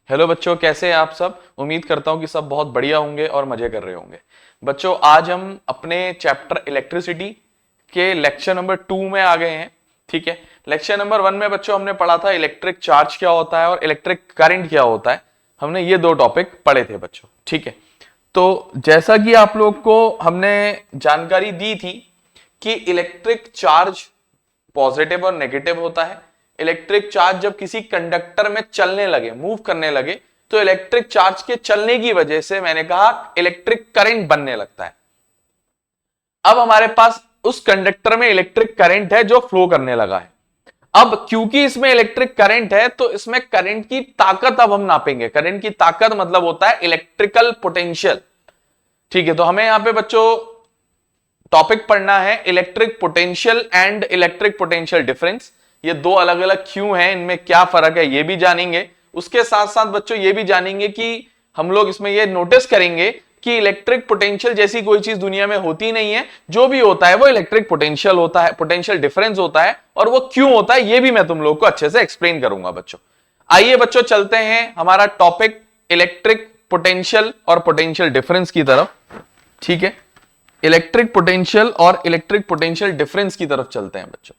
Hello बच्चों, कैसे हैं आप सब। उम्मीद करता हूं कि सब बहुत बढ़िया होंगे और मजे कर रहे होंगे। बच्चों, आज हम अपने चैप्टर इलेक्ट्रिसिटी के लेक्चर नंबर 2 में आ गए हैं। ठीक है, लेक्चर नंबर 1 में बच्चों हमने पढ़ा था इलेक्ट्रिक चार्ज क्या होता है और इलेक्ट्रिक करंट क्या होता है। हमने ये दो टॉपिक पढ़े थे बच्चों। ठीक है, तो जैसा कि आप लोग को हमने जानकारी दी थी कि इलेक्ट्रिक चार्ज पॉजिटिव और नेगेटिव होता है। इलेक्ट्रिक चार्ज जब किसी कंडक्टर में चलने लगे, मूव करने लगे, तो इलेक्ट्रिक चार्ज के चलने की वजह से मैंने कहा इलेक्ट्रिक करंट बनने लगता है। अब हमारे पास उस कंडक्टर में इलेक्ट्रिक करंट है जो फ्लो करने लगा है। अब क्योंकि इसमें इलेक्ट्रिक करंट है तो इसमें करंट की ताकत अब हम नापेंगे। करंट की ताकत मतलब होता है इलेक्ट्रिकल पोटेंशियल। ठीक है, तो हमें यहां पे बच्चों टॉपिक पढ़ना है electric potential and electric potential difference. ये दो अलग अलग क्यों हैं, इनमें क्या फर्क है, ये भी जानेंगे। उसके साथ साथ बच्चों ये भी जानेंगे कि हम लोग इसमें ये नोटिस करेंगे कि इलेक्ट्रिक पोटेंशियल जैसी कोई चीज दुनिया में होती नहीं है। जो भी होता है वो इलेक्ट्रिक पोटेंशियल होता है, पोटेंशियल डिफरेंस होता है, और वो क्यों होता है ये भी मैं तुम लोग को अच्छे से एक्सप्लेन करूंगा बच्चों। आइए बच्चों, चलते हैं हमारा टॉपिक इलेक्ट्रिक पोटेंशियल और पोटेंशियल डिफरेंस की तरफ। ठीक है, इलेक्ट्रिक पोटेंशियल और इलेक्ट्रिक पोटेंशियल डिफरेंस की तरफ चलते हैं बच्चों।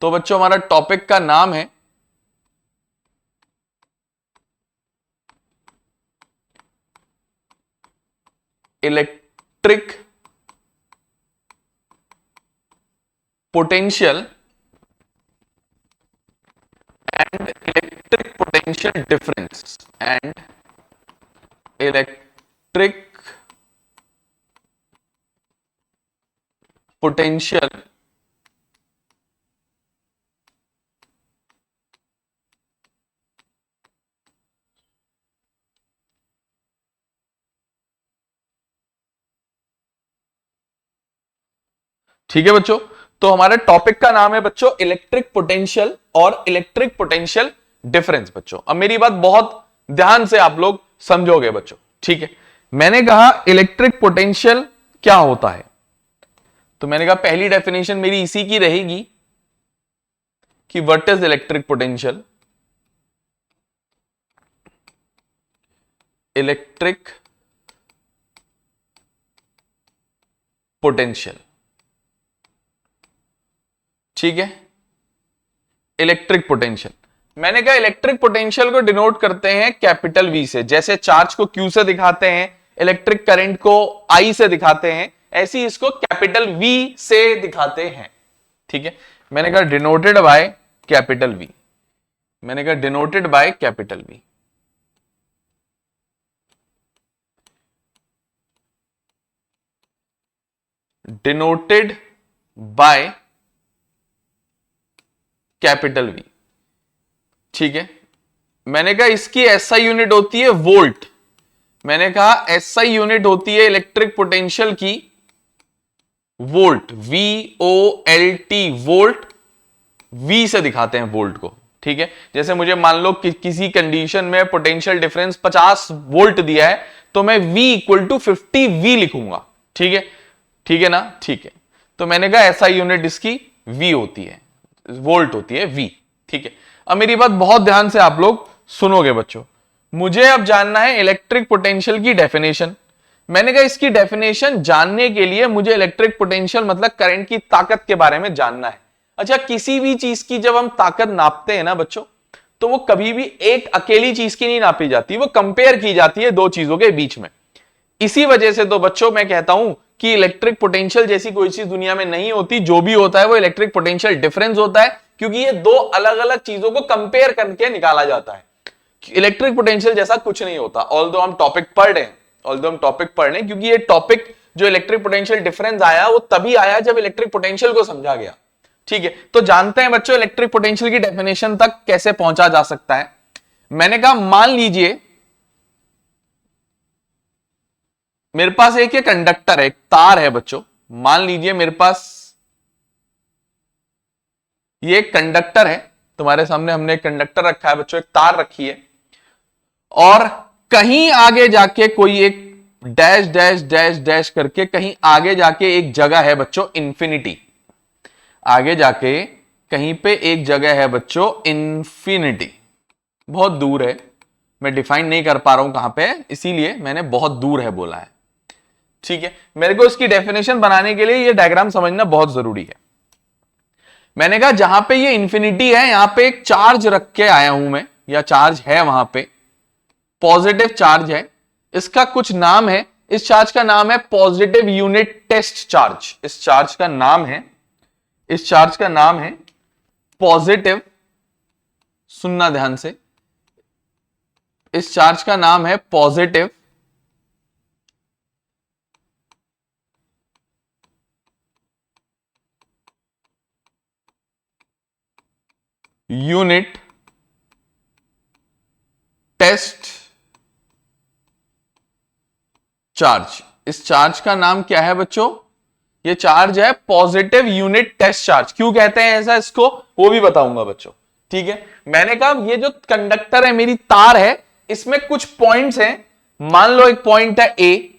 तो बच्चों हमारा टॉपिक का नाम है electric potential and electric potential difference and electric potential ठीक है बच्चों, तो हमारे टॉपिक का नाम है बच्चों इलेक्ट्रिक पोटेंशियल और इलेक्ट्रिक पोटेंशियल डिफरेंस। बच्चों अब मेरी बात बहुत ध्यान से आप लोग समझोगे बच्चों। ठीक है, मैंने कहा इलेक्ट्रिक पोटेंशियल क्या होता है, तो मैंने कहा पहली डेफिनेशन मेरी इसी की रहेगी कि what is electric potential. Electric potential, ठीक है, इलेक्ट्रिक पोटेंशियल। मैंने कहा इलेक्ट्रिक पोटेंशियल को डिनोट करते हैं कैपिटल वी से। जैसे चार्ज को क्यू से दिखाते हैं, इलेक्ट्रिक करंट को आई से दिखाते हैं, ऐसी इसको कैपिटल वी से दिखाते हैं। ठीक है, मैंने कहा डिनोटेड बाय कैपिटल वी। मैंने कहा denoted by capital V. Denoted by capital V. ठीक है, मैंने कहा इसकी एसआई यूनिट होती है वोल्ट। मैंने कहा एसआई यूनिट होती है इलेक्ट्रिक पोटेंशियल की वोल्ट, VOLT, वोल्ट। V से दिखाते हैं वोल्ट को। ठीक है, जैसे मुझे मान लो किसी कंडीशन में पोटेंशियल डिफरेंस 50 वोल्ट दिया है तो मैं V इक्वल टू 50V लिखूंगा। ठीक है, ठीक है ना, ठीक है। तो मैंने कहा एसआई यूनिट इसकी V होती है, वोल्ट होती है V। ठीक है, अब मेरी बात बहुत ध्यान से आप लोग सुनोगे बच्चों। मुझे अब जानना है इलेक्ट्रिक पोटेंशियल की डेफिनेशन। मैंने कहा इसकी डेफिनेशन जानने के लिए मुझे इलेक्ट्रिक पोटेंशियल मतलब करंट की ताकत के बारे में जानना है। अच्छा, किसी भी चीज की जब हम ताकत नापते हैं ना बच्चों, तो वो कभी भी एक अकेली चीज की नहीं नापी जाती, वो कंपेयर की जाती है दो चीजों के बीच में। इसी वजह से तो बच्चों मैं कहता हूं कि इलेक्ट्रिक पोटेंशियल जैसी कोई चीज दुनिया में नहीं होती। जो भी होता है वो इलेक्ट्रिक पोटेंशियल डिफरेंस होता है, क्योंकि ये दो अलग अलग चीजों को कंपेयर करके निकाला जाता है। इलेक्ट्रिक पोटेंशियल जैसा कुछ नहीं होता। ऑल्दो हम टॉपिक पढ़ रहे हैं, क्योंकि ये टॉपिक जो इलेक्ट्रिक पोटेंशियल डिफरेंस आया वो तभी आया जब इलेक्ट्रिक पोटेंशियल को समझा गया। ठीक है, तो जानते हैं बच्चों इलेक्ट्रिक पोटेंशियल की डेफिनेशन तक कैसे पहुंचा जा सकता है। मैंने कहा मान लीजिए मेरे पास एक ये कंडक्टर है, एक तार है बच्चों। मान लीजिए मेरे पास ये एक कंडक्टर है, तुम्हारे सामने हमने एक कंडक्टर रखा है बच्चों, एक तार रखी है, और कहीं आगे जाके कोई एक डैश डैश डैश डैश करके कहीं आगे जाके एक जगह है बच्चों इंफिनिटी। आगे जाके कहीं पे एक जगह है बच्चों इंफिनिटी, बहुत दूर है। मैं डिफाइन नहीं कर पा रहा हूं कहां पे, इसीलिए मैंने बहुत दूर है बोला है। ठीक है, मेरे को इसकी डेफिनेशन बनाने के लिए ये डायग्राम समझना बहुत जरूरी है। मैंने कहा जहां पे ये इंफिनिटी है, यहां पे एक चार्ज रख के आया हूं मैं, या चार्ज है वहां पे, पॉजिटिव चार्ज है, इसका कुछ नाम है, इस चार्ज का नाम है पॉजिटिव यूनिट टेस्ट चार्ज। इस चार्ज का नाम है, इस चार्ज का नाम है पॉजिटिव, सुनना ध्यान से, इस चार्ज का नाम है पॉजिटिव यूनिट टेस्ट चार्ज। इस चार्ज का नाम क्या है बच्चों? ये चार्ज है पॉजिटिव यूनिट टेस्ट चार्ज। क्यों कहते हैं ऐसा इसको, वो भी बताऊंगा बच्चों। ठीक है, मैंने कहा ये जो कंडक्टर है, मेरी तार है, इसमें कुछ पॉइंट्स हैं। मान लो एक पॉइंट है ए,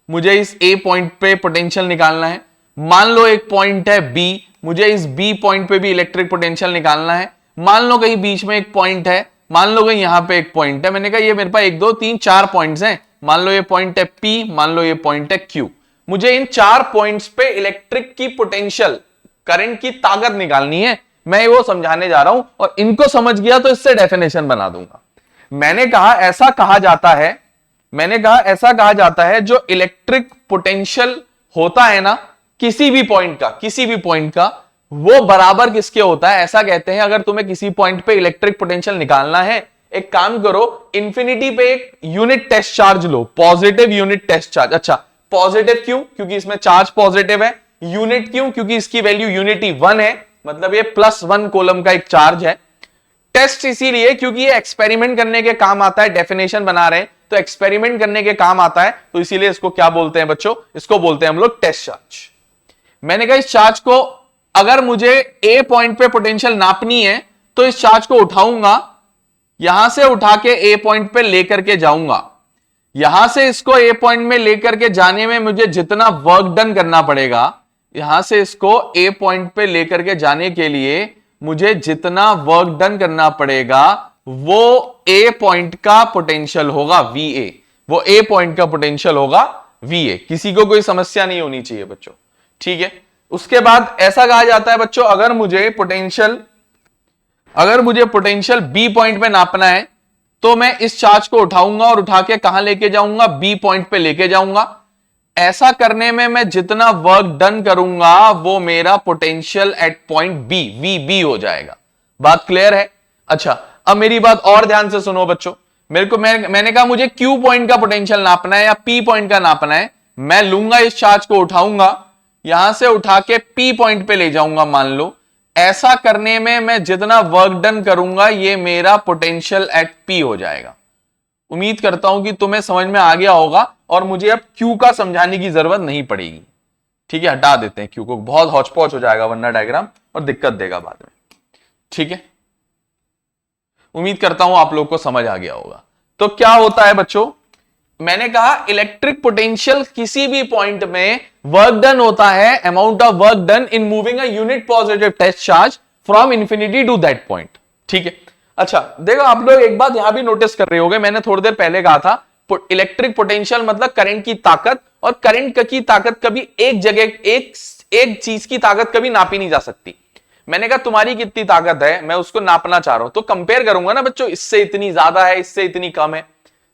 मुझे इस ए पॉइंट पे पोटेंशियल निकालना है। मान लो एक पॉइंट है बी, मुझे इस बी पॉइंट पे भी इलेक्ट्रिक पोटेंशियल निकालना है। मान लो कहीं बीच में एक पॉइंट है, मान लो कहीं यहां पे एक पॉइंट है। मैंने कहा ये मेरे पास 1 2 3 4 पॉइंट्स हैं। मान लो ये पॉइंट है पी, मान लो ये पॉइंट है क्यू। मुझे इन 4 पॉइंट्स पे इलेक्ट्रिक की पोटेंशियल, करंट की ताकत निकालनी है। मैं वो समझाने जा रहा हूं, और इनको समझ गया तो इससे डेफिनेशन बना दूंगा। मैंने कहा ऐसा कहा जाता है, मैंने कहा ऐसा कहा जाता है, जो इलेक्ट्रिक पोटेंशियल होता है ना किसी भी पॉइंट का, किसी भी पॉइंट का, वो बराबर किसके होता है? ऐसा कहते हैं अगर तुम्हें किसी पॉइंट पे इलेक्ट्रिक पोटेंशियल निकालना है, एक काम करो, इंफिनिटी पे एक यूनिट टेस्ट चार्ज लो, पॉजिटिव यूनिट टेस्ट चार्ज। अच्छा, पॉजिटिव क्यों? क्योंकि इसमें चार्ज पॉजिटिव है। यूनिट क्यों? क्योंकि इसकी वैल्यू यूनिटी 1 है, मतलब ये +1 कूलम का एक चार्ज है। टेस्ट इसीलिए क्योंकि ये एक्सपेरिमेंट करने के काम आता है। डेफिनेशन बना रहे हैं तो एक्सपेरिमेंट करने के काम आता है, तो इसीलिए इसको क्या बोलते हैं बच्चों? इसको बोलते हैं हम लोग टेस्ट चार्ज। मैंने कहा इस चार्ज को, अगर मुझे ए पॉइंट पे पोटेंशियल नापनी है, तो इस चार्ज को उठाऊंगा, यहां से उठा के ए पॉइंट पे लेकर के जाऊंगा। यहां से इसको ए पॉइंट में लेकर के जाने में मुझे जितना वर्क डन करना पड़ेगा, यहां से इसको ए पॉइंट पे लेकर के जाने के लिए मुझे जितना वर्क डन करना पड़ेगा, वो ए पॉइंट का पोटेंशियल होगा VA। वो ए पॉइंट का पोटेंशियल होगा VA। किसी को कोई समस्या नहीं होनी चाहिए बच्चों। ठीक है, उसके बाद ऐसा कहा जाता है बच्चों, अगर मुझे पोटेंशियल बी पॉइंट पे नापना है, तो मैं इस चार्ज को उठाऊंगा और उठा के कहां लेके जाऊंगा? बी पॉइंट पे लेके जाऊंगा। ऐसा करने में मैं जितना वर्क डन करूंगा, वो मेरा potential at point B, VB हो जाएगा। बात क्लियर है? अच्छा, अब मेरी बात और ध्यान से सुनो बच्चों। मैंने कहा मुझे क्यू पॉइंट का पोटेंशियल नापना है या पी पॉइंट का नापना है। मैं लूंगा इस चार्ज को, उठाऊंगा, यहां से उठा के पी पॉइंट पे ले जाऊंगा मान लो। ऐसा करने में मैं जितना वर्क डन करूंगा, ये मेरा पोटेंशियल एट पी हो जाएगा। उम्मीद करता हूं कि तुम्हें समझ में आ गया होगा, और मुझे अब क्यू का समझाने की जरूरत नहीं पड़ेगी। ठीक है, हटा देते हैं क्यू को, बहुत हौच पौच हो जाएगा वरना डायग्राम, और दिक्कत देगा बाद में। ठीक है, उम्मीद करता हूं आप लोग को समझ आ गया होगा। तो क्या होता है बच्चों, मैंने कहा इलेक्ट्रिक पोटेंशियल किसी भी पॉइंट में वर्क डन होता है, amount of work done in moving a unit positive test charge from infinity to that point. ठीक है, अच्छा देखो आप लोग एक बात यहां भी नोटिस कर रहे होंगे, मैंने थोड़ी देर पहले कहा था इलेक्ट्रिक पोटेंशियल मतलब करंट की ताकत, और करंट की ताकत कभी एक जगह, एक चीज की ताकत कभी नापी नहीं जा सकती। मैंने कहा तुम्हारी कितनी ताकत है, मैं उसको नापना चाह रहा हूं, तो कंपेयर करूंगा ना बच्चों, इससे इतनी ज्यादा है, इससे इतनी कम है।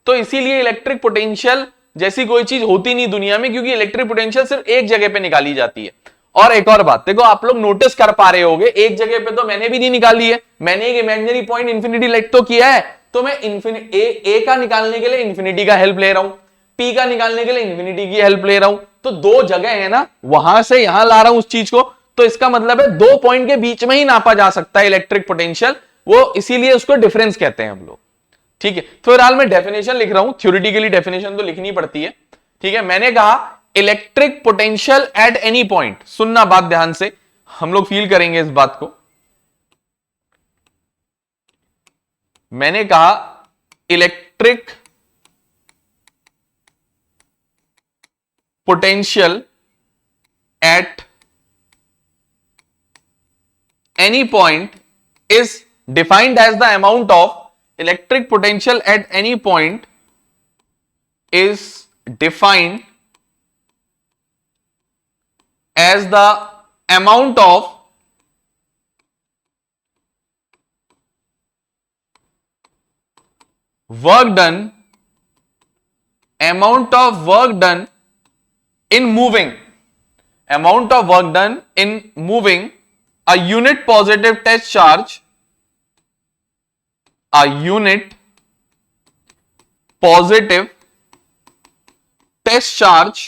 तो इसीलिए इलेक्ट्रिक पोटेंशियल जैसी कोई चीज होती नहीं दुनिया में, क्योंकि इलेक्ट्रिक पोटेंशियल सिर्फ एक जगह पे निकाली जाती है। और एक और बात देखो, आप लोग नोटिस कर पा रहे होंगे, एक जगह पे तो मैंने भी नहीं निकाली है, मैंने एक इमेजिनरी पॉइंट इंफिनिटी लेट तो किया है, तो मैं ए का निकालने के लिए इंफिनिटी का हेल्प ले रहा हूं, पी का निकालने के लिए इंफिनिटी की हेल्प ले रहा हूं। तो 2 जगह है ना, वहां से यहां ला रहा हूं उस चीज को, तो इसका मतलब है 2 पॉइंट के बीच में ही नापा जा सकता है इलेक्ट्रिक पोटेंशियल, वो इसीलिए उसको डिफरेंस कहते हैं हम लोग। ठीक है, तो फिलहाल मैं डेफिनेशन लिख रहा हूं, थ्योरेटिकली डेफिनेशन तो लिखनी पड़ती है। ठीक है, मैंने कहा electric potential at any point, सुनना बात ध्यान से, हम लोग फील करेंगे इस बात को। मैंने कहा electric potential at any point is defined as the amount of electric potential at any point is defined as the amount of work done, amount of work done in moving, amount of work done in moving a unit positive test charge, a unit positive test charge,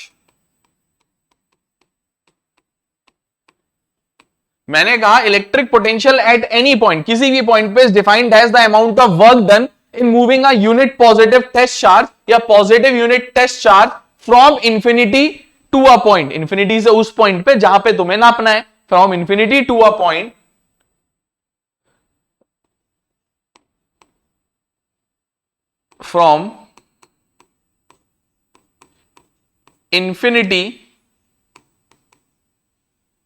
मैंने कहा electric potential at any point, किसी भी point पे is defined as the amount of work done in moving a unit positive test charge या positive unit test charge from infinity to a point, infinity से उस point पे जहां पे तुम्हें नापना है, from infinity to a point, from infinity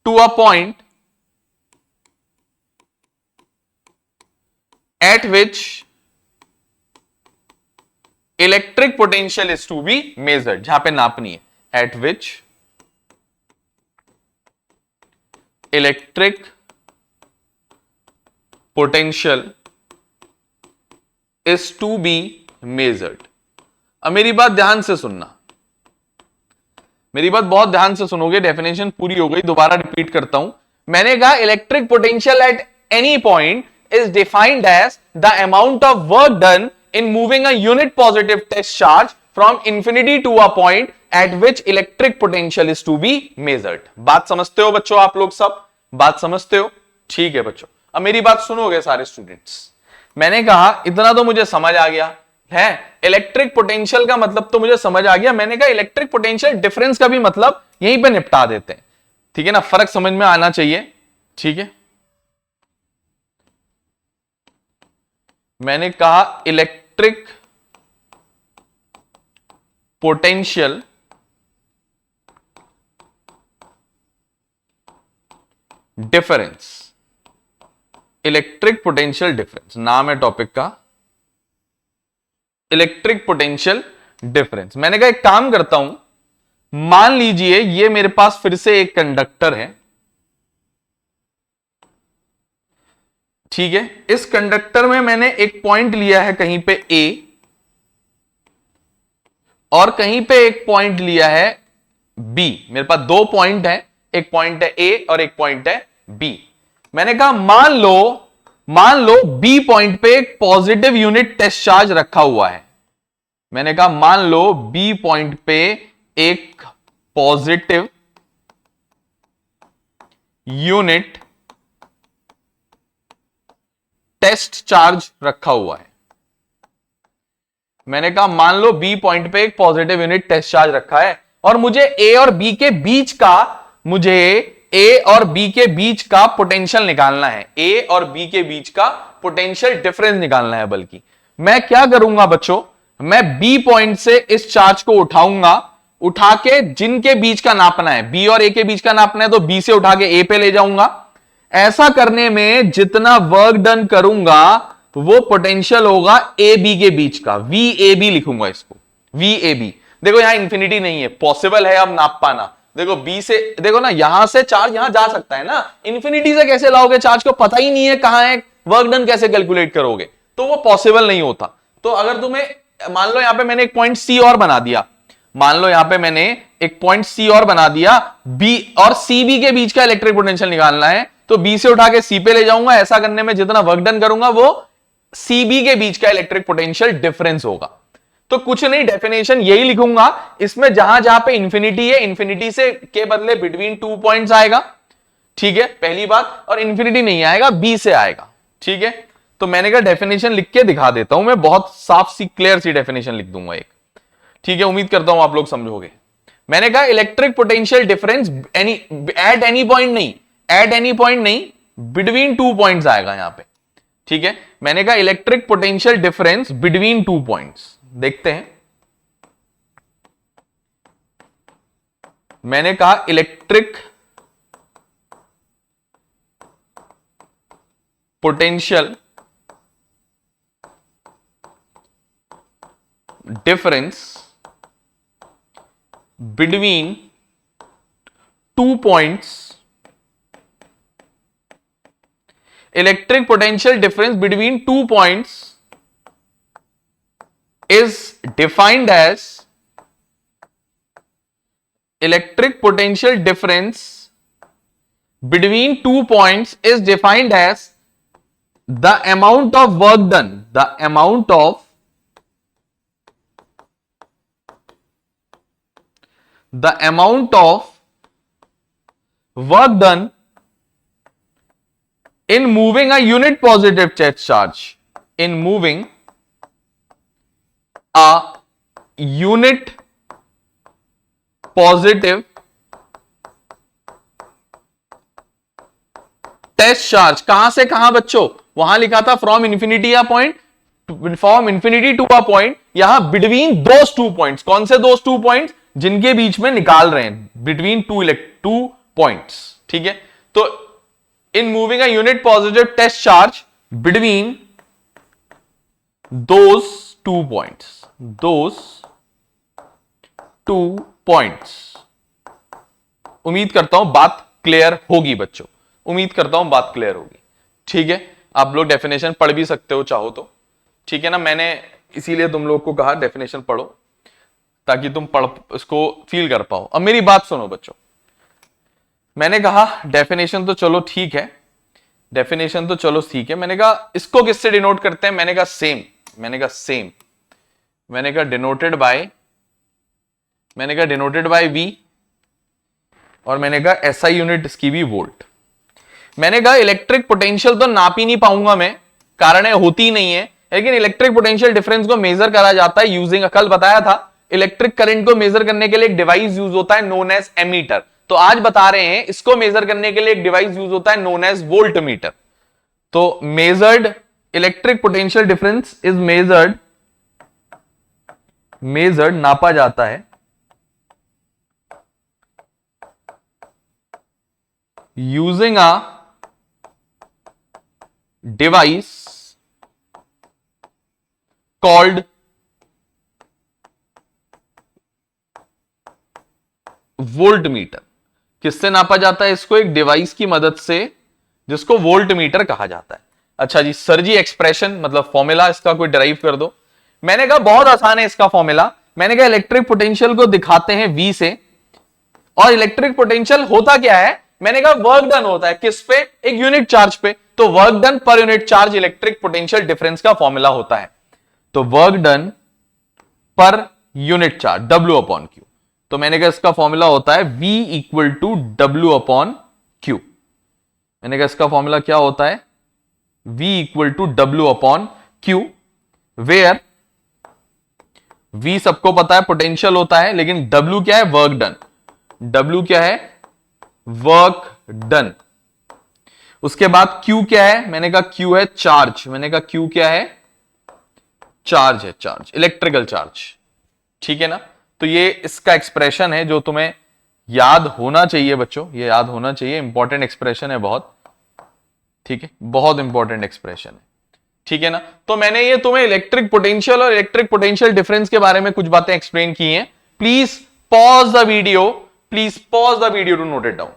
to a point at which electric potential is to be measured, जहां पे नापनी है, at which electric potential is to be measured. अब मेरी बात ध्यान से सुनना, मेरी बात बहुत ध्यान से सुनोगे, डेफिनेशन पूरी हो गई, दोबारा रिपीट करता हूं। मैंने कहा electric potential at any point is defined as the amount of work done in moving a unit positive test charge from infinity to a point at which electric potential is to be measured। बात समझते हो बच्चों, आप लोग सब बात समझते हो? ठीक है बच्चों, अब मेरी बात सुनोगे सारे स्टूडेंट्स। मैंने कहा इतना तो मुझे समझ आ गया है, इलेक्ट्रिक पोटेंशियल का मतलब तो मुझे समझ आ गया। मैंने कहा इलेक्ट्रिक पोटेंशियल डिफरेंस का भी मतलब यहीं पे निपटा देते हैं, ठीक है ना, फर्क समझ में आना चाहिए, ठीक है। मैंने कहा electric potential difference, electric potential difference नाम है टॉपिक का, इलेक्ट्रिक पोटेंशियल डिफरेंस। मैंने कहा एक काम करता हूं, मान लीजिए ये मेरे पास फिर से एक कंडक्टर है, ठीक है। इस कंडक्टर में मैंने एक पॉइंट लिया है कहीं पे ए और कहीं पे एक पॉइंट लिया है बी। मेरे पास दो पॉइंट है, एक पॉइंट है ए और एक पॉइंट है बी। मैंने कहा मान लो बी पॉइंट पे एक पॉजिटिव यूनिट टेस्ट चार्ज रखा हुआ है। मैंने कहा मान लो बी पॉइंट पे एक पॉजिटिव यूनिट टेस्ट चार्ज रखा हुआ है। मैंने कहा मान लो बी पॉइंट पे एक पॉजिटिव यूनिट टेस्ट चार्ज रखा है और मुझे ए और बी के बीच का पोटेंशियल निकालना है, ए और बी के बीच का पोटेंशियल डिफरेंस निकालना है। बल्कि मैं क्या करूंगा बच्चों, मैं बी पॉइंट से इस चार्ज को उठाऊंगा, उठा के जिनके बीच का नापना है, बी और ए के बीच का नापना है, तो बी से उठा के ए पे ले जाऊंगा। ऐसा करने में जितना वर्क डन करूंगा वो पोटेंशियल होगा ए बी के बीच का, वी ए बी लिखूंगा इसको, वी ए बी। देखो यहां इंफिनिटी नहीं है, पॉसिबल है अब नाप पाना। देखो बी से, देखो ना यहां से चार्ज यहां जा सकता है ना, इंफिनिटी से कैसे लाओगे चार्ज को, पता ही नहीं है कहां है, वर्क डन कैसे कैलकुलेट करोगे, तो वो पॉसिबल नहीं होता। तो अगर तुम्हें मान लो यहां पे मैंने एक पॉइंट सी और बना दिया, मान लो यहां पे मैंने एक पॉइंट सी और बना दिया, बी और सी बी के बीच का इलेक्ट्रिक पोटेंशियल निकालना है, तो बी से उठा के सी पे ले जाऊंगा। ऐसा करने में जितना वर्क डन करूंगा वो सी बी के बीच का इलेक्ट्रिक पोटेंशियल डिफरेंस होगा। तो कुछ नहीं, डेफिनेशन यही लिखूंगा, इसमें जहां जहां पे इंफिनिटी है, इंफिनिटी से के बदले बिटवीन 2 पॉइंट्स आएगा, ठीक है, पहली बात, और इंफिनिटी नहीं आएगा, बी से आएगा, ठीक है। तो मैंने कहा डेफिनेशन लिख के दिखा देता हूं, मैं बहुत साफ सी क्लियर सी डेफिनेशन लिख दूंगा एक, ठीक है। उम्मीद करता हूं आप लोग समझोगे। मैंने कहा electric potential difference at any point नहीं, एट एनी पॉइंट नहीं, बिटवीन 2 पॉइंट्स आएगा यहां पे, ठीक है। मैंने कहा electric potential difference between 2 points, देखते हैं। मैंने कहा electric potential difference between 2 points, electric potential difference between 2 points is defined as electric potential difference between 2 points is defined as the amount of work done, the amount of work done in moving a unit positive charge, in moving a unit positive test charge. कहां से कहां बच्चों? वहां लिखा था from infinity a point, from infinity to a point, यहां between those 2 points. कौन से दोस 2 पॉइंट्स? जिनके बीच में निकाल रहे हैं, बिटवीन 2 पॉइंट्स। ठीक है, तो in moving a unit positive test charge between those 2 points, those 2 points. उम्मीद करता हूं बात क्लियर होगी बच्चों, उम्मीद करता हूं बात क्लियर होगी। ठीक है, आप लोग डेफिनेशन पढ़ भी सकते हो चाहो तो, ठीक है ना। मैंने इसीलिए तुम लोग को कहा डेफिनेशन पढ़ो, ताकि तुम पढ़ इसको फील कर पाओ। अब मेरी बात सुनो बच्चों, मैंने कहा डेफिनेशन तो चलो ठीक है, डेफिनेशन तो चलो ठीक है। मैंने कहा इसको किससे डिनोट करते हैं? मैंने कहा सेम, मैंने कहा सेम, मैंने कहा डिनोटेड बाय, मैंने कहा डिनोटेड बाय V, और मैंने कहा SI यूनिट इसकी भी वोल्ट। मैंने कहा इलेक्ट्रिक पोटेंशियल तो नाप ही नहीं पाऊंगा मैं, कारण है होती नहीं है, लेकिन इलेक्ट्रिक पोटेंशियल डिफरेंस को मेजर करा जाता है यूजिंग, कल बताया था, इलेक्ट्रिक करंट को मेजर करने के लिए एक डिवाइस यूज होता है नोन एज एमीटर। तो आज बता रहे हैं इसको मेजर करने के लिए एक डिवाइस यूज होता है नोन एज वोल्टमीटर। तो measured electric potential difference is measured नापा जाता है using a device called voltmeter. किससे नापा जाता है इसको? एक डिवाइस की मदद से, जिसको वोल्टमीटर कहा जाता है। अच्छा जी, सर जी एक्सप्रेशन मतलब फॉर्मूला इसका कोई डिराइव कर दो। मैंने कहा बहुत आसान है इसका फॉर्मूला। मैंने कहा इलेक्ट्रिक पोटेंशियल को दिखाते हैं V से, और इलेक्ट्रिक पोटेंशियल होता क्या है? मैंने कहा वर्क डन होता है किस पे? एक यूनिट चार्ज पे। तो work done per unit charge electric potential difference का फॉर्मूला होता है। तो work done per unit charge W/Q। तो मैंने कहा इसका फॉर्मूला होता है V इक्वल टू W/Q। मैंने कहा इसका फॉर्मूला क्या होता है? V equal to W/Q, where V सबको पता है पोटेंशियल होता है, लेकिन W क्या है? Work done. W क्या है? Work done. उसके बाद Q क्या है? मैंने कहा Q है चार्ज। मैंने कहा Q क्या है? चार्ज है, चार्ज, इलेक्ट्रिकल चार्ज। ठीक है ना। तो ये इसका एक्सप्रेशन है जो तुम्हें याद होना चाहिए बच्चों, ये याद होना चाहिए, इंपॉर्टेंट एक्सप्रेशन है बहुत। ठीक है, बहुत इंपॉर्टेंट एक्सप्रेशन है। ठीक है ना। तो मैंने ये तुम्हें इलेक्ट्रिक पोटेंशियल और इलेक्ट्रिक पोटेंशियल डिफरेंस के बारे में कुछ बातें एक्सप्लेन की हैं। Please pause the video, please pause the video to note it down.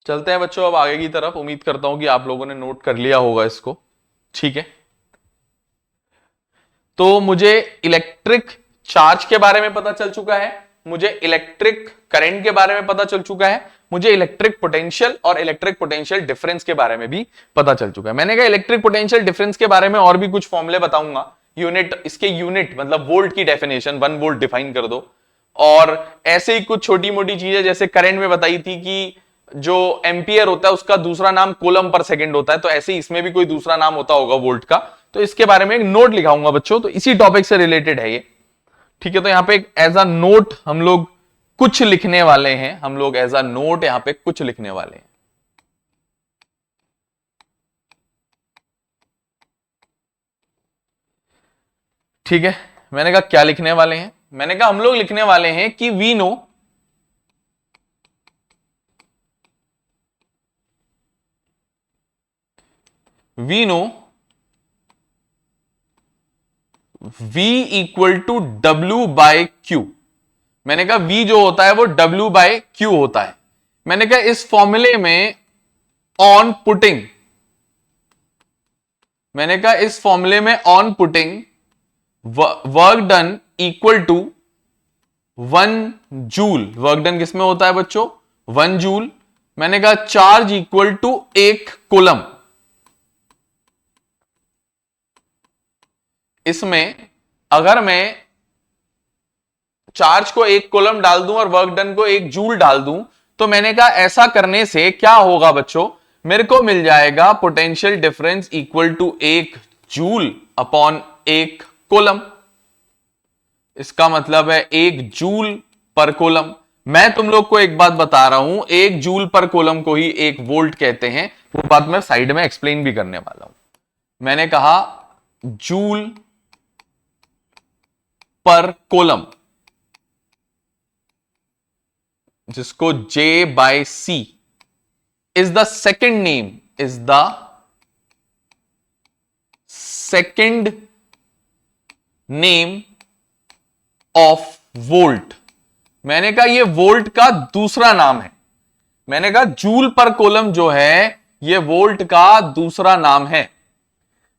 चलते हैं बच्चों अब आगे की तरफ। उम्मीद करता हूं कि आप लोगों ने नोट कर लिया होगा इसको। ठीक है, तो मुझे इलेक्ट्रिक चार्ज के बारे में पता चल चुका है, मुझे इलेक्ट्रिक करंट के बारे में पता चल चुका है, मुझे इलेक्ट्रिक पोटेंशियल और इलेक्ट्रिक पोटेंशियल डिफरेंस के बारे में भी पता चल चुका है। मैंने कहा इलेक्ट्रिक पोटेंशियल डिफरेंस के बारे में और भी कुछ फॉर्मूले बताऊंगा। यूनिट, इसके यूनिट मतलब वोल्ट की डेफिनेशन, 1 वोल्ट डिफाइन कर दो। और ऐसे ही कुछ छोटी मोटी चीजें, जैसे करंट में बताई थी कि जो एम्पियर होता है उसका दूसरा नाम कूलम पर सेकंड होता है, तो ऐसे ही इसमें भी कोई दूसरा नाम होता होगा वोल्ट का, तो इसके बारे में एक नोट लिखाऊंगा बच्चों, तो इसी टॉपिक से रिलेटेड है ये। ठीक है, तो यहां पे एक एज अ नोट हम लोग कुछ लिखने वाले हैं, हम लोग एज अ नोट यहां पे कुछ लिखने वाले हैं। ठीक है, मैंने कहा क्या लिखने वाले हैं, मैंने कहा हम लोग लिखने वाले हैं कि we know V equal to W by Q। मैंने कहा V जो होता है वो W बाय Q होता है। मैंने कहा इस फॉर्मूले में ऑन पुटिंग, मैंने कहा इस फॉर्मूले में on putting work done equal to 1 joule, work done किसमें होता है बच्चों 1 जूल। मैंने कहा चार्ज इक्वल टू 1 कूलम। इसमें अगर मैं चार्ज को 1 कूलम डाल दूं और वर्क डन को 1 जूल डाल दूं, तो मैंने कहा ऐसा करने से क्या होगा बच्चों, मेरे को मिल जाएगा potential difference equal to 1 joule upon 1 coulomb. इसका मतलब है 1 जूल पर कूलम। मैं तुम लोग को एक बात बता रहा हूं, 1 जूल पर कूलम को ही 1 वोल्ट कहते हैं, वो बात मैं साइड में एक्सप्लेन भी करने वाला हूं। मैंने कहा जूल पर कूलम, जिसको J by C is the second name, is the second name of volt. मैंने कहा ये वोल्ट का दूसरा नाम है। मैंने कहा जूल पर कूलम जो है ये वोल्ट का दूसरा नाम है।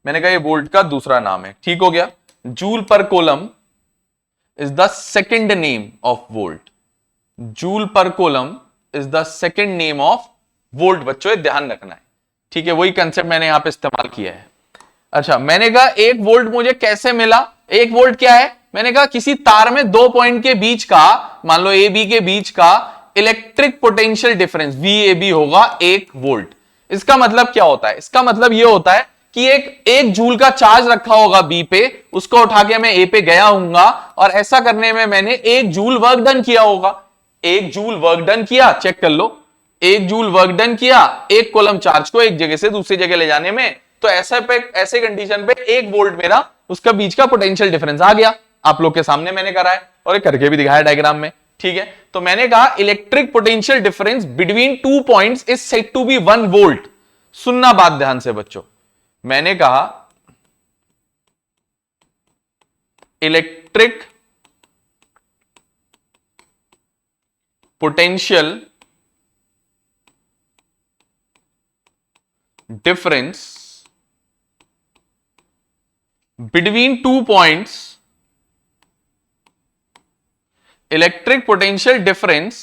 मैंने कहा ये वोल्ट का दूसरा नाम है, ठीक हो गया। जूल पर coulomb is the second name of volt. Joule पर coulomb is the second name of volt, बच्चों ध्यान रखना है। ठीक है, वही कंसेप्ट मैंने यहां पे इस्तेमाल किया है। अच्छा, मैंने कहा 1 वोल्ट मुझे कैसे मिला, 1 वोल्ट क्या है, मैंने कहा किसी तार में 2 पॉइंट के बीच का, मान लो ए बी के बीच का इलेक्ट्रिक पोटेंशियल डिफरेंस VAB होगा 1 वोल्ट। इसका मतलब क्या होता है, इसका मतलब यह होता है कि एक जूल का चार्ज रखा होगा बी पे, उसको उठा के मैं ए पे गया हूंगा और ऐसा करने में मैंने 1 जूल वर्क डन किया होगा। 1 जूल वर्क डन किया, चेक कर लो, 1 जूल वर्क डन किया 1 कूलम चार्ज को एक जगह से दूसरी जगह ले जाने में, तो ऐसे कंडीशन पे 1 वोल्ट मेरा उसका बीच का पोटेंशियल डिफरेंस आ गया। आप लोग के सामने मैंने करा है और एक करके भी दिखाया डायग्राम में। ठीक है, तो मैंने कहा electric potential difference between 2 points is said to be 1 volt. सुनना बात ध्यान से बच्चों, मैंने कहा electric potential difference between 2 points, electric potential difference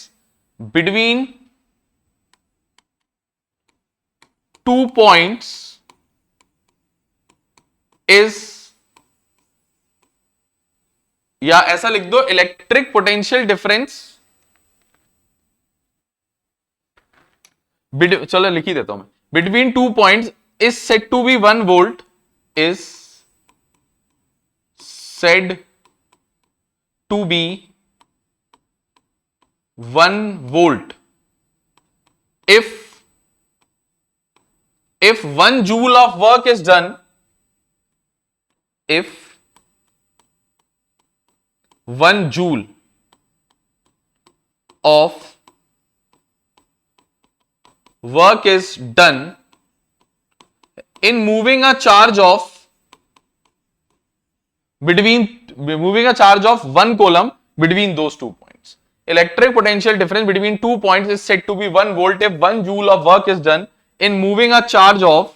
between 2 points is, या ऐसा लिख दो इलेक्ट्रिक पोटेंशियल डिफरेंस, चलो लिख ही देता हूं मैं, between 2 points is said to be 1 volt, is said to be 1 volt if 1 joule of work is done, if 1 joule of work is done in moving a charge of moving a charge of 1 coulomb between those 2 points. Electric potential difference between 2 points is said to be 1 volt if 1 joule of work is done in moving a charge of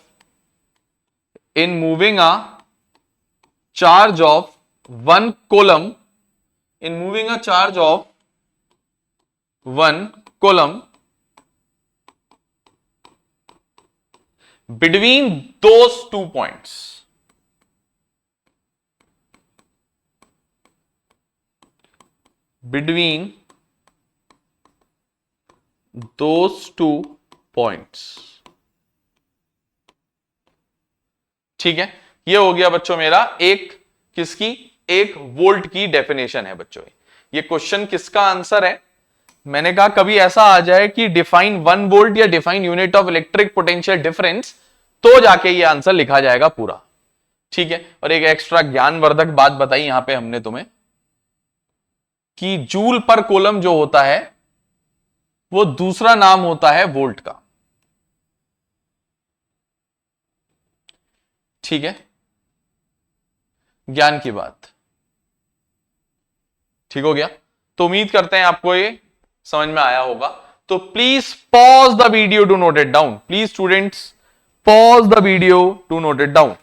1 coulomb, in moving a charge of 1 coulomb between those 2 points. Between those two points. ठीक है, ये हो गया बच्चों मेरा एक किसकी, एक वोल्ट की डेफिनेशन है बच्चों। ये क्वेश्चन किसका आंसर है? मैंने कहा कभी ऐसा आ जाए कि डिफाइन 1 वोल्ट या define unit of electric potential difference, तो जाके ये आंसर लिखा जाएगा पूरा। ठीक है, और एक एक्स्ट्रा ज्ञानवर्धक बात बताई यहां पे हमने तुम्हें कि जूल पर कूलम जो होता है वो दूसरा नाम होता है वोल्ट का। ठीक है, ज्ञान की बात। ठीक हो गया, तो उम्मीद करते हैं आपको ये समझ में आया होगा। तो please pause the video to note it down, please students pause the video to note it down.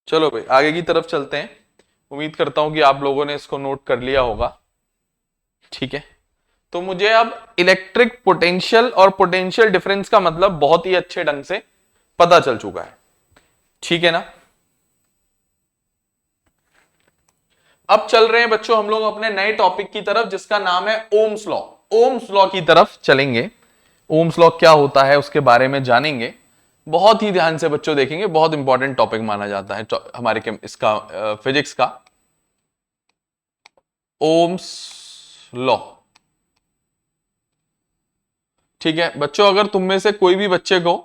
चलो भाई आगे की तरफ चलते हैं। उम्मीद करता हूं कि आप लोगों ने इसको नोट कर लिया होगा। ठीक है, तो मुझे अब इलेक्ट्रिक पोटेंशियल और पोटेंशियल डिफरेंस का मतलब बहुत ही अच्छे ढंग से पता चल चुका है। ठीक है ना, अब चल रहे हैं बच्चों हम लोग अपने नए टॉपिक की तरफ जिसका नाम है ओम्स लॉ। ओम्स लॉ की तरफ चलेंगे। ओम्स लॉ क्या होता है उसके बारे में जानेंगे। बहुत ही ध्यान से बच्चों देखेंगे, बहुत इंपॉर्टेंट टॉपिक माना जाता है हमारे इसका फिजिक्स का, ओम्स लॉ। ठीक है बच्चों, अगर तुम में से कोई भी बच्चे को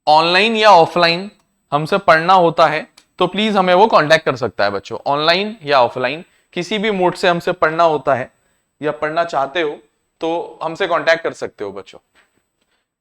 ऑनलाइन या ऑफलाइन हमसे पढ़ना होता है तो प्लीज हमें वो कांटेक्ट कर सकता है बच्चों। ऑनलाइन या ऑफलाइन किसी भी मोड से हमसे पढ़ना होता है या पढ़ना चाहते हो तो हमसे कांटेक्ट कर सकते हो बच्चों।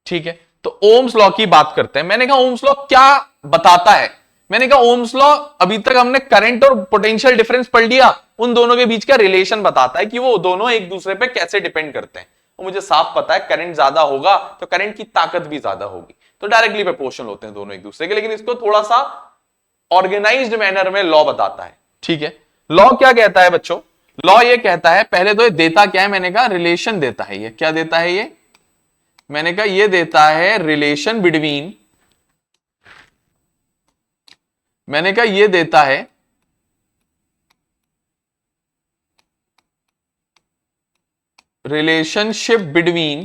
ठीक है, तो ओम्स लॉ की बात करते हैं। मैंने कहा ओम्स लॉ क्या बताता है? मैंने कहा ओम्स लॉ अभी तक हमने करंट और पोटेंशियल डिफरेंस पढ़ लिया, उन दोनों के बीच का रिलेशन बताता है कि वो दोनों एक दूसरे पे कैसे डिपेंड करते हैं। और मुझे साफ पता है करंट ज्यादा होगा तो करंट की ताकत भी ज्यादा होगी, तो डायरेक्टली प्रोपोर्शनल होते हैं दोनों एक दूसरे के। लेकिन इसको थोड़ा सा ऑर्गेनाइज्ड मैनर में लॉ बताता है। ठीक है, लॉ क्या कहता है बच्चों? लॉ ये कहता है, पहले तो ये देता क्या है? मैंने कहा रिलेशन देता है। ये क्या देता है? ये मैंने कहा ये देता है रिलेशन बिटवीन, मैंने कहा ये देता है relationship between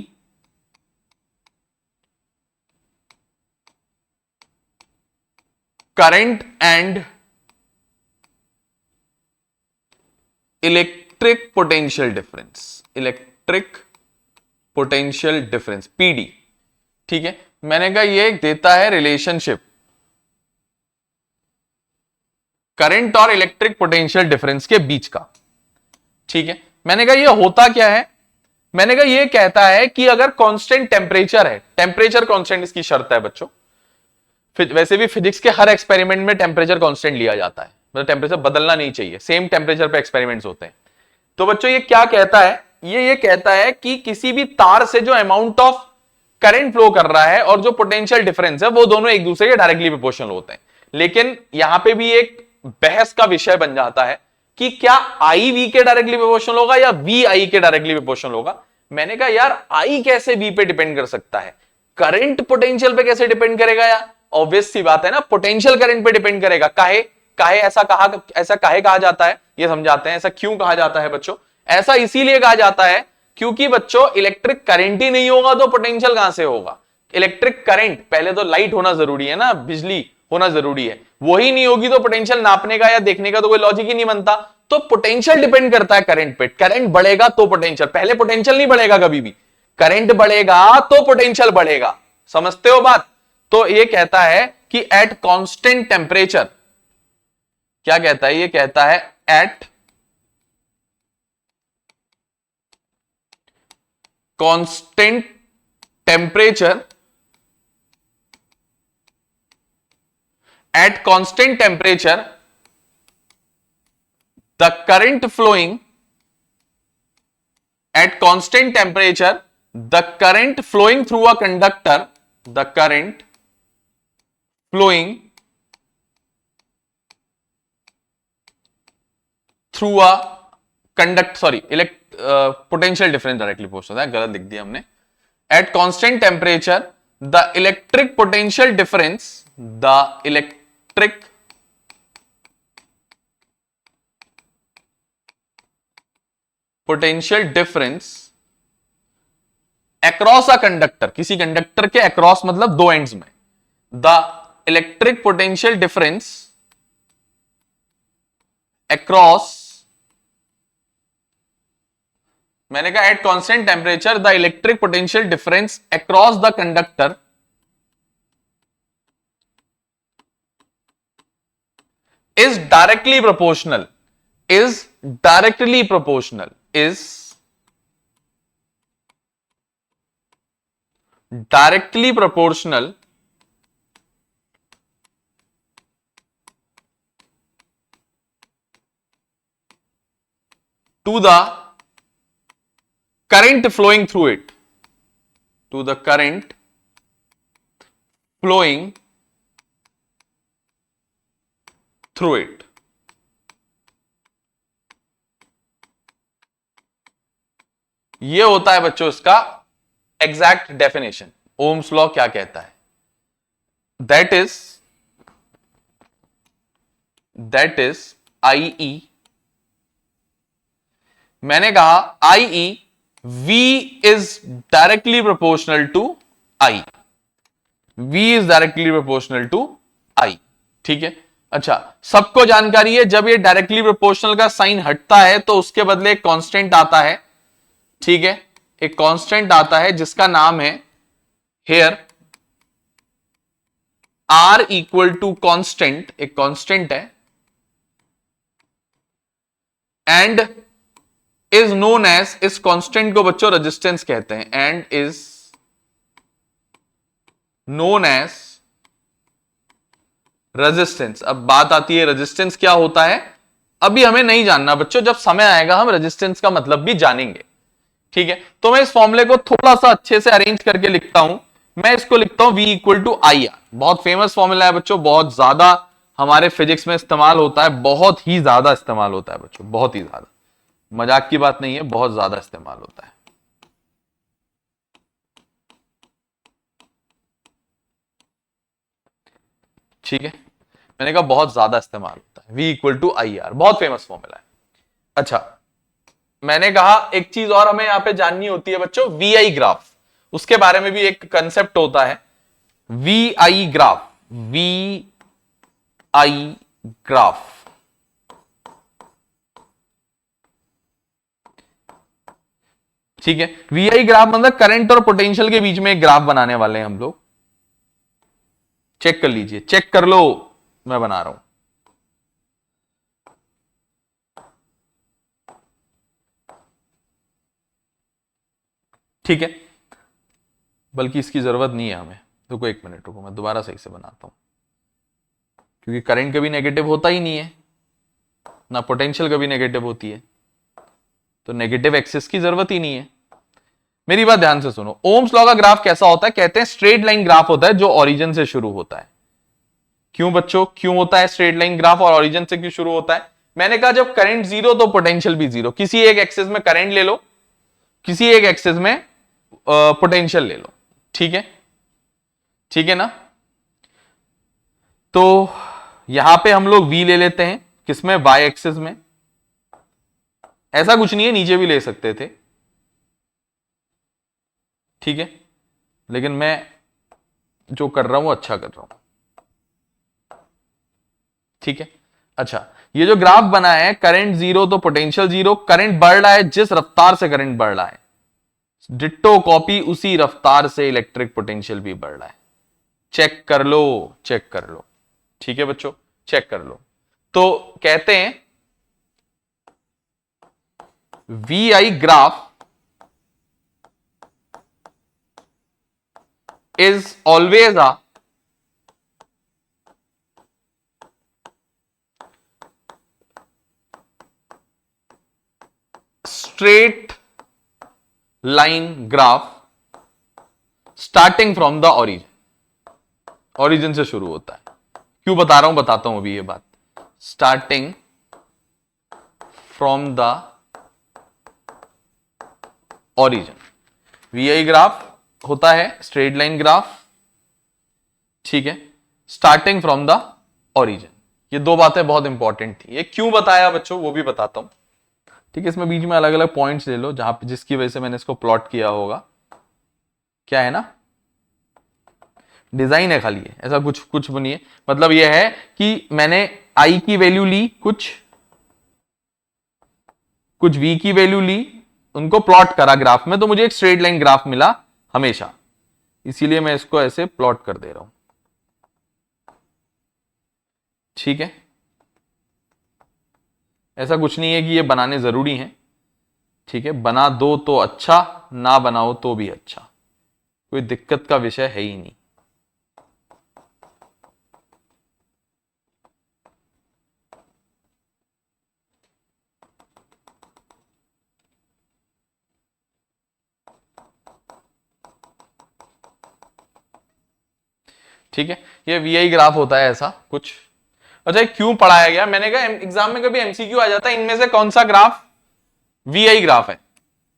current and electric potential difference, electric potential difference PD. ठीक है, मैंने कहा ये देता है रिलेशनशिप करंट और इलेक्ट्रिक पोटेंशियल डिफरेंस के बीच का। ठीक है, मैंने कहा ये होता क्या है? मैंने कहा ये कहता है कि अगर कांस्टेंट टेम्परेचर है, टेम्परेचर कांस्टेंट इसकी शर्त है बच्चों। वैसे भी फिजिक्स के हर एक्सपेरिमेंट में टेम्परेचर कांस्टेंट लिया जाता है, मतलब टेम्परेचर बदलना नहीं चाहिए, सेम टेम्परेचर पे एक्सपेरिमेंट्स होते हैं। तो बच्चों ये क्या कहता है? ये कहता है कि किसी भी तार से जो अमाउंट ऑफ करंट फ्लो कर रहा है और जो पोटेंशियल डिफरेंस है वो दोनों एक दूसरे के डायरेक्टली प्रोपोर्शनल होते हैं। लेकिन यहां पे भी एक बहस का विषय बन जाता है कि क्या आई वी के डायरेक्टली प्रोपोर्शनल होगा या वी आई के डायरेक्टली प्रोपोर्शनल होगा। मैंने कहा यार आई कैसे वी पे डिपेंड कर सकता है, करंट पोटेंशियल पे कैसे डिपेंड करेगा? यार ऑब्वियस सी बात है ना, पोटेंशियल करंट पे डिपेंड करेगा। काहे काहे ऐसा काहे कहा जाता है ये समझाते हैं। ऐसा क्यों कहा जाता है बच्चों? ऐसा इसीलिए कहा जाता है क्योंकि बच्चों इलेक्ट्रिक करंट ही नहीं होगा तो पोटेंशियल कहां से होगा? इलेक्ट्रिक करंट, पहले तो लाइट होना जरूरी है ना, बिजली होना जरूरी है, वही नहीं होगी तो पोटेंशियल नापने का या देखने का तो कोई लॉजिक ही नहीं बनता। तो पोटेंशियल डिपेंड करता है करंट पे, करंट बढ़ेगा तो पोटेंशियल, पहले पोटेंशियल नहीं बढ़ेगा कभी भी, करंट बढ़ेगा तो पोटेंशियल बढ़ेगा। समझते हो बात? तो ये कहता है कि एट कांस्टेंट टेम्परेचर, क्या कहता है? ये कहता है at constant temperature at constant temperature the current flowing at constant temperature the current flowing through a conductor the current flowing through a conduct sorry elect potential difference directly पूछ रहा है, गलत लिख दिया हमने. At constant temperature the electric potential difference across a conductor, किसी conductor के across मतलब दो एंड्स में, the electric potential difference across, मैंने कहा at constant temperature the electric potential difference across the conductor is directly proportional to the current flowing through it, to the current flowing through it. ये होता है बच्चों इसका exact definition. Ohm's law क्या कहता है? That is IE. मैंने कहा IE V is directly proportional to I. V is directly proportional to I. ठीक है. अच्छा, सबको जानकारी है जब ये डायरेक्टली प्रोपोर्शनल का साइन हटता है तो उसके बदले एक कांस्टेंट आता है. ठीक है, एक कांस्टेंट आता है जिसका नाम है here R equal to constant, एक कांस्टेंट है, एंड इज नोन एज, इस कांस्टेंट को बच्चों रेजिस्टेंस कहते हैं, and is known as resistance. अब बात आती है रेजिस्टेंस क्या होता है, अभी हमें नहीं जानना बच्चों, जब समय आएगा हम रेजिस्टेंस का मतलब भी जानेंगे. ठीक है, तो मैं इस फॉर्मूले को थोड़ा सा अच्छे से अरेंज करके लिखता हूं. मैं इसको लिखता हूं V इक्वल टू IR. बहुत फेमस फॉर्मूला है बच्चों, बहुत ज्यादा हमारे फिजिक्स में इस्तेमाल होता है, बहुत ही ज्यादा इस्तेमाल होता है बच्चों, बहुत ही ज्यादा, मजाक की बात नहीं है, बहुत ज्यादा इस्तेमाल होता है. ठीक है, मैंने कहा बहुत ज्यादा इस्तेमाल होता है. V इक्वल टू IR बहुत फेमस फॉर्मूला है. अच्छा, मैंने कहा एक चीज और हमें यहां पे जाननी होती है बच्चों, VI ग्राफ. उसके बारे में भी एक कंसेप्ट होता है VI ग्राफ. VI ग्राफ ठीक है. VI ग्राफ मतलब करंट और पोटेंशियल के बीच में एक ग्राफ बनाने वाले हैं हम लोग. चेक कर लीजिए, चेक कर लो, मैं बना रहा हूं. ठीक है, बल्कि इसकी जरूरत नहीं है हमें. रुको एक मिनट, रुको मैं दोबारा सही से बनाता हूं, क्योंकि करंट कभी नेगेटिव होता ही नहीं है ना, पोटेंशियल कभी नेगेटिव होती है, तो नेगेटिव एक्सिस की जरूरत ही नहीं है. मेरी बात ध्यान से सुनो. ओम्स लॉ का ग्राफ कैसा होता है? कहते हैं स्ट्रेट लाइन ग्राफ होता है जो ओरिजिन से शुरू होता है. क्यों बच्चों, क्यों होता है स्ट्रेट लाइन ग्राफ और ओरिजिन से क्यों शुरू होता है? मैंने कहा जब करंट जीरो तो पोटेंशियल भी जीरो. किसी एक एक्सिस में करंट ले लो, किसी एक एक्सिस में पोटेंशियल ले लो. ठीक है, ठीक है ना. तो यहां पे हम लोग V ले लेते हैं, किसमें? Y एक्सिस में. ऐसा कुछ नहीं है, नीचे भी ले सकते थे. ठीक है, लेकिन मैं जो कर रहा हूं अच्छा कर रहा हूं. ठीक है. अच्छा, ये जो ग्राफ बना है, करंट जीरो तो पोटेंशियल जीरो. करंट बढ़ रहा है, जिस रफ्तार से करंट बढ़ रहा है डिट्टो कॉपी उसी रफ्तार से इलेक्ट्रिक पोटेंशियल भी बढ़ रहा है. चेक कर लो, चेक कर लो. ठीक है बच्चों, चेक कर लो. तो कहते हैं VI graph is always a straight line graph starting from the origin, origin से शुरू होता है। क्यों बता रहा हूं, बताता हूं अभी ये बात। Starting from the origin, VI graph होता है स्ट्रेट लाइन ग्राफ, ठीक है, स्टार्टिंग फ्रॉम द ओरिजिन। ये दो बातें बहुत इंपॉर्टेंट थी। ये क्यों बताया बच्चों वो भी बताता हूं, ठीक है। इसमें बीच में अलग अलग पॉइंट्स ले लो जहां पे, जिसकी वजह से मैंने इसको प्लॉट किया होगा। क्या है ना, डिजाइन है खाली, है ऐसा कुछ कुछ नहीं है। मतलब यह है कि मैंने आई की वैल्यू ली, कुछ वी की वैल्यू ली, उनको प्लॉट करा ग्राफ में, तो मुझे एक स्ट्रेट लाइन ग्राफ मिला हमेशा। इसीलिए मैं इसको ऐसे प्लॉट कर दे रहा हूं, ठीक है। ऐसा कुछ नहीं है कि ये बनाने जरूरी है, ठीक है। बना दो तो अच्छा, ना बनाओ तो भी अच्छा, कोई दिक्कत का विषय है ही नहीं। ठीक है, ये वीआई ग्राफ होता है ऐसा कुछ। अच्छा, क्यों पढ़ाया गया, मैंने कहा एग्जाम में कभी एमसीक्यू आ जाता है, इनमें से कौन सा ग्राफ वीआई ग्राफ है।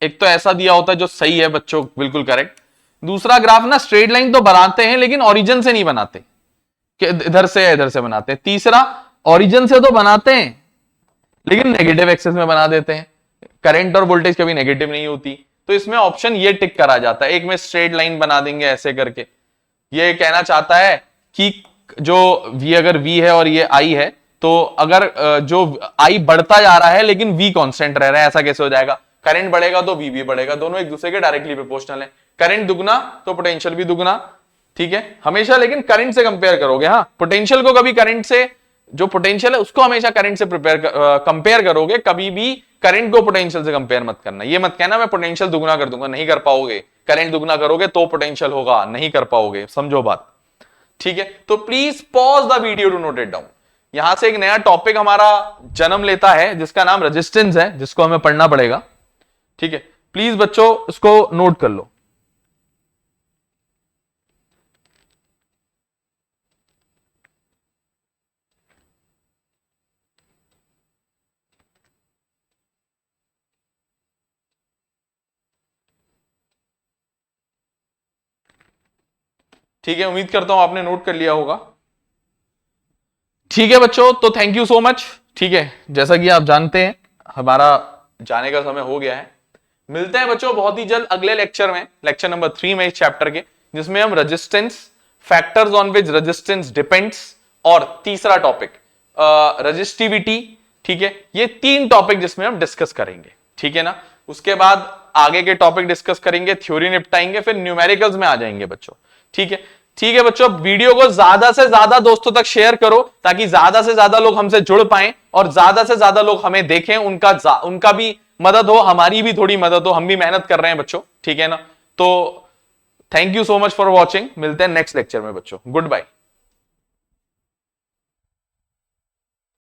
एक तो ऐसा दिया होता है जो सही है बच्चों, बिल्कुल करेक्ट। दूसरा ग्राफ ना स्ट्रेट लाइन तो बनाते हैं लेकिन ओरिजिन से नहीं बनाते, कि इधर से या इधर से बनाते हैं। तीसरा, ओरिजिन से तो बनाते हैं लेकिन नेगेटिव एक्सेस में बना देते हैं, करंट और वोल्टेज कभी नेगेटिव नहीं होती। तो इसमें ऑप्शन ये टिक करा जाता है, एक में स्ट्रेट लाइन बना देंगे ऐसे करके। ये कहना चाहता है कि जो v, अगर v है और ये i है, तो अगर जो i बढ़ता जा रहा है लेकिन v कांस्टेंट रह रहा है, ऐसा कैसे हो जाएगा। करंट बढ़ेगा तो v भी बढ़ेगा, दोनों एक दूसरे के डायरेक्टली प्रोपोर्शनल है। करंट दुगना तो पोटेंशियल भी दुगना, ठीक है। हमेशा लेकिन करंट से कंपेयर करोगे, हाँ, पोटेंशियल को कभी करंट से, जो पोटेंशियल है उसको हमेशा करंट से कंपेयर करोगे, कभी भी करंट को पोटेंशियल से कंपेयर मत करना। ये मत कहना मैं पोटेंशियल दुगना कर दूंगा, नहीं कर पाओगे। करंट दुगना करोगे तो पोटेंशियल होगा, नहीं कर पाओगे, समझो बात, ठीक है। तो please pause the video to note it down. यहां से एक नया टॉपिक हमारा जन्म लेता है जिसका नाम रेजिस्टेंस है, जिसको हमें पढ़ना पड़ेगा, ठीक है। प्लीज बच्चों इसको नोट कर लो। ठीक है, उम्मीद करता हूं आपने नोट कर लिया होगा। ठीक है बच्चों, तो थैंक यू सो मच। ठीक है, जैसा कि आप जानते हैं हमारा जाने का समय हो गया है। मिलते हैं बच्चों बहुत ही जल्द अगले लेक्चर में, लेक्चर नंबर 3 में इस चैप्टर के, जिसमें हम resistance, factors on which resistance depends, और तीसरा टॉपिक रेजिस्टिविटी, ठीक है। ये 3 टॉपिक जिसमें हम डिस्कस करेंगे, ठीक है ना। उसके बाद आगे के टॉपिक डिस्कस करेंगे, थ्योरी निपटाएंगे, फिर न्यूमेरिकल्स में आ जाएंगे बच्चों, ठीक है। ठीक है बच्चों, वीडियो को ज्यादा से ज्यादा दोस्तों तक शेयर करो ताकि ज्यादा से ज्यादा लोग हमसे जुड़ पाएं और ज्यादा से ज्यादा लोग हमें देखें, उनका भी मदद हो, हमारी भी थोड़ी मदद हो, हम भी मेहनत कर रहे हैं बच्चों, ठीक है ना। तो thank you so much for watching, मिलते हैं नेक्स्ट लेक्चर में बच्चों, गुड बाय।